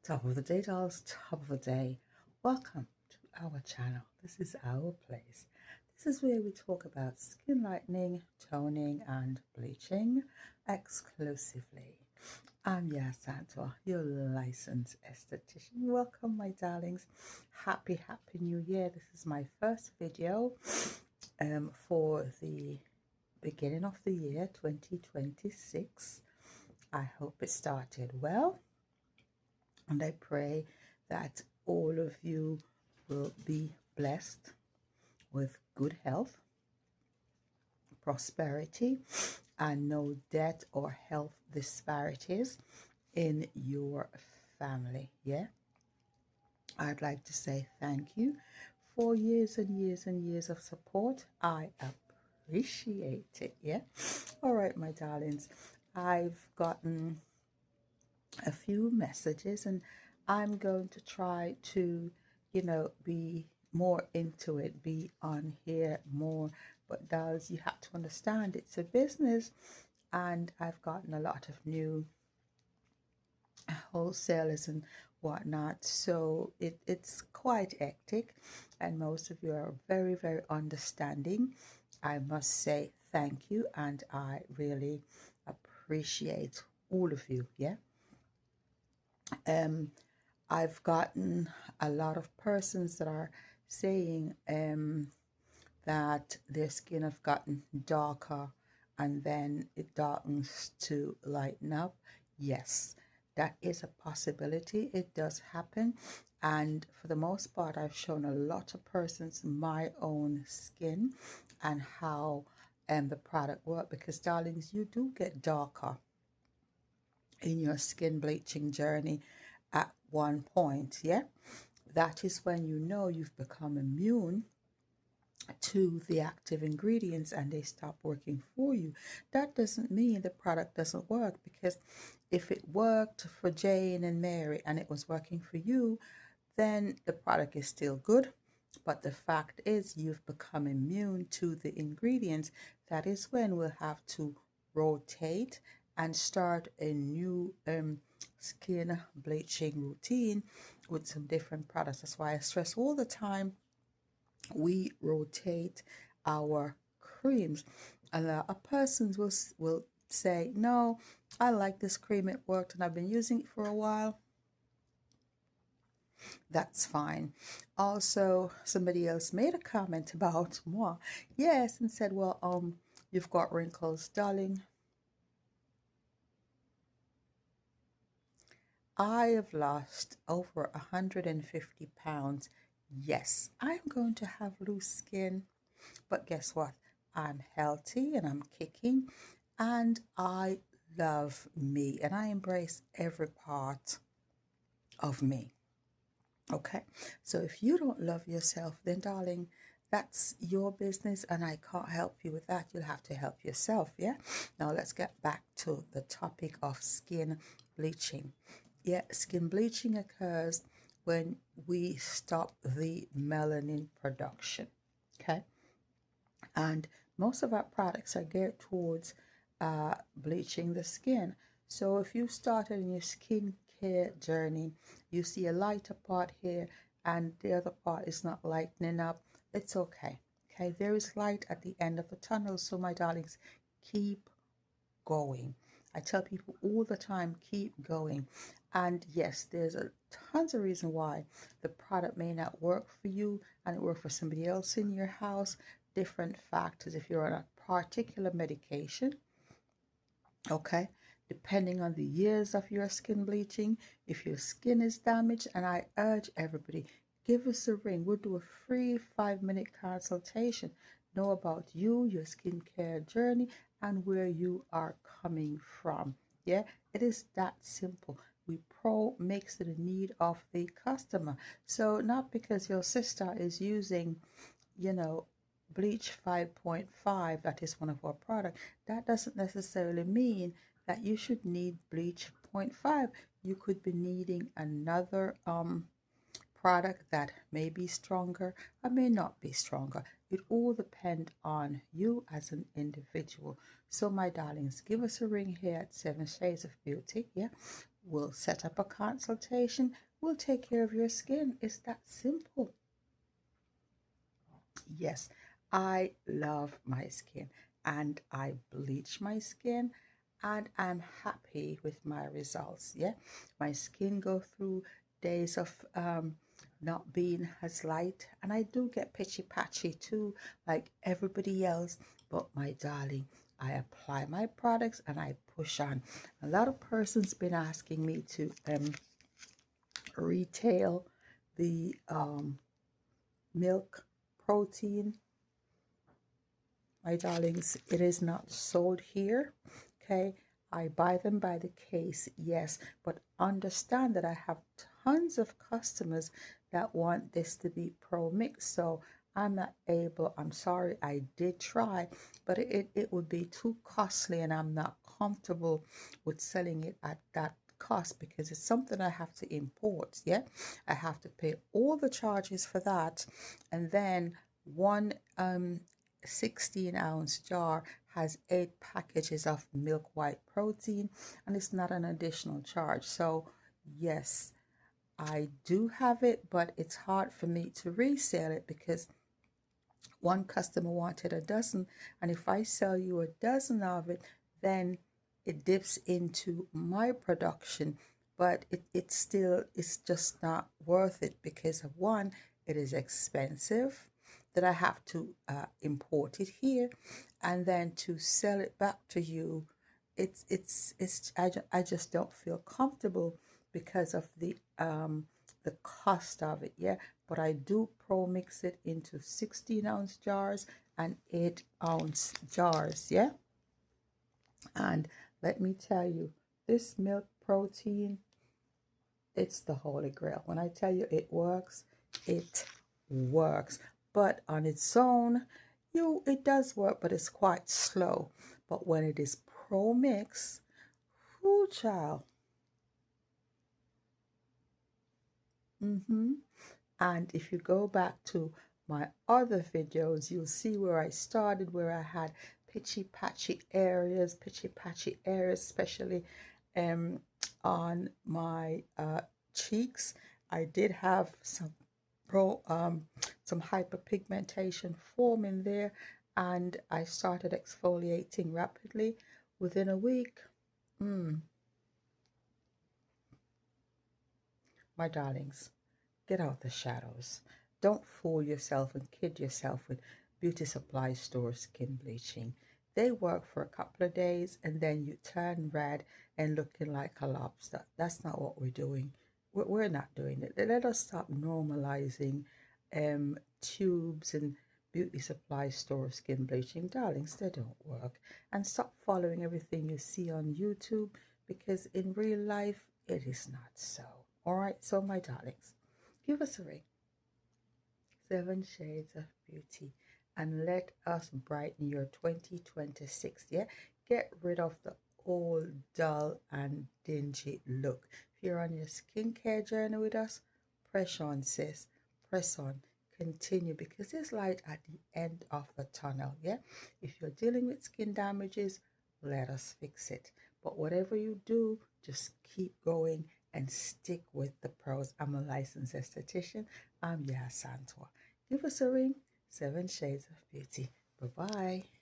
Top of the day, dolls, top of the day. Welcome to our channel. This is our place. This is where we talk about skin lightening, toning, and bleaching exclusively. I'm Yasantua, your licensed esthetician. Welcome, my darlings. Happy New Year. This is my first video for the beginning of the year 2026. I hope it started well. And I pray that all of you will be blessed with good health, prosperity, and no debt or health disparities in your family. Yeah. I'd like to say thank you for years and years and years of support. I appreciate it. Yeah. All right, my darlings. I've gotten a few messages and I'm going to try to be more into it, be on here more. But dolls, you have to understand it's a business, and I've gotten a lot of new wholesalers and whatnot, so it's quite hectic, and most of you are very, very understanding. I must say thank you, and I really appreciate all of you. Yeah. I've gotten a lot of persons that are saying that their skin have gotten darker and then it darkens to lighten up. Yes, that is a possibility. It does happen. And for the most part, I've shown a lot of persons my own skin and how the product works, because darlings, you do get darker in your skin bleaching journey at one point. Yeah, that is when you know you've become immune to the active ingredients and they stop working for you. That doesn't mean the product doesn't work, because if it worked for Jane and Mary and it was working for you, then the product is still good. But the fact is, you've become immune to the ingredients. That is when we'll have to rotate and start a new skin bleaching routine with some different products. That's why I stress all the time we rotate our creams. And a person will say, no, I like this cream, it worked and I've been using it for a while. That's fine. Also, somebody else made a comment about moi. Yes, and said, well, you've got wrinkles. Darling, I have lost over 150 pounds. Yes, I'm going to have loose skin, but guess what? I'm healthy and I'm kicking, and I love me and I embrace every part of me. Okay, so if you don't love yourself, then darling, that's your business and I can't help you with that. You'll have to help yourself. Yeah. Now let's get back to the topic of skin bleaching. Yeah, skin bleaching occurs when we stop the melanin production. Okay, and most of our products are geared towards bleaching the skin. So if you started in your skincare journey, you see a lighter part here and the other part is not lightening up, it's okay. Okay, there is light at the end of the tunnel. So my darlings, keep going. I tell people all the time, keep going. And yes, there's a tons of reason why the product may not work for you and it work for somebody else in your house. Different factors. If you're on a particular medication, okay, depending on the years of your skin bleaching, if your skin is damaged, and I urge everybody, give us a ring. We'll do a free 5-minute consultation. Know about you, your skincare journey, and where you are coming from. Yeah, it is that simple. We makes it a need of the customer. So not because your sister is using, bleach 5.5, that is one of our products, that doesn't necessarily mean that you should need bleach 0.5. You could be needing another product that may be stronger or may not be stronger. It all depends on you as an individual. So my darlings, give us a ring here at 7 Shades of Beauty. Yeah, We'll set up a consultation. We'll take care of your skin. It's that simple. Yes, I love my skin and I bleach my skin and I'm happy with my results. Yeah, my skin go through days of not being as light and I do get pitchy patchy too like everybody else, but my darling, I apply my products and I push on. A lot of persons been asking me to retail the milk protein. My darlings, it is not sold here. Okay, I buy them by the case, yes, but understand that I have tons of customers that want this to be pro mix. So I'm not able, I'm sorry, I did try, but it would be too costly and I'm not comfortable with selling it at that cost because it's something I have to import. Yeah, I have to pay all the charges for that, and then one 16-ounce jar has 8 packages of milk white protein and it's not an additional charge. So yes, I do have it, but it's hard for me to resell it because one customer wanted a dozen, and if I sell you a dozen of it, then it dips into my production, but it still is just not worth it because of one, it is expensive that I have to import it here, and then to sell it back to you, I just don't feel comfortable because of the cost of it. Yeah, but I do pro mix it into 16-ounce jars and 8-ounce jars. Yeah, and let me tell you, this milk protein, it's the holy grail. When I tell you it works, it works. But on its own, it does work, but it's quite slow. But when it is pro mix, whoo child. And if you go back to my other videos, you'll see where I started, where I had pitchy patchy areas, especially on my cheeks. I did have some hyperpigmentation forming there, and I started exfoliating rapidly within a week. My darlings, get out the shadows. Don't fool yourself and kid yourself with beauty supply store skin bleaching. They work for a couple of days and then you turn red and looking like a lobster. That's not what we're doing. We're not doing it. Let us stop normalizing tubes and beauty supply store skin bleaching. Darlings, they don't work. And stop following everything you see on YouTube because in real life, it is not so. All right, so my darlings, give us a ring. 7 Shades of Beauty, and let us brighten your 2026. Yeah, get rid of the old, dull, and dingy look. If you're on your skincare journey with us, press on, sis. Press on. Continue because there's light at the end of the tunnel. Yeah, if you're dealing with skin damages, let us fix it. But whatever you do, just keep going and stick with the pros. I'm a licensed esthetician. I'm Yah Santua. Give us a ring. 7 Shades of Beauty. Bye-bye.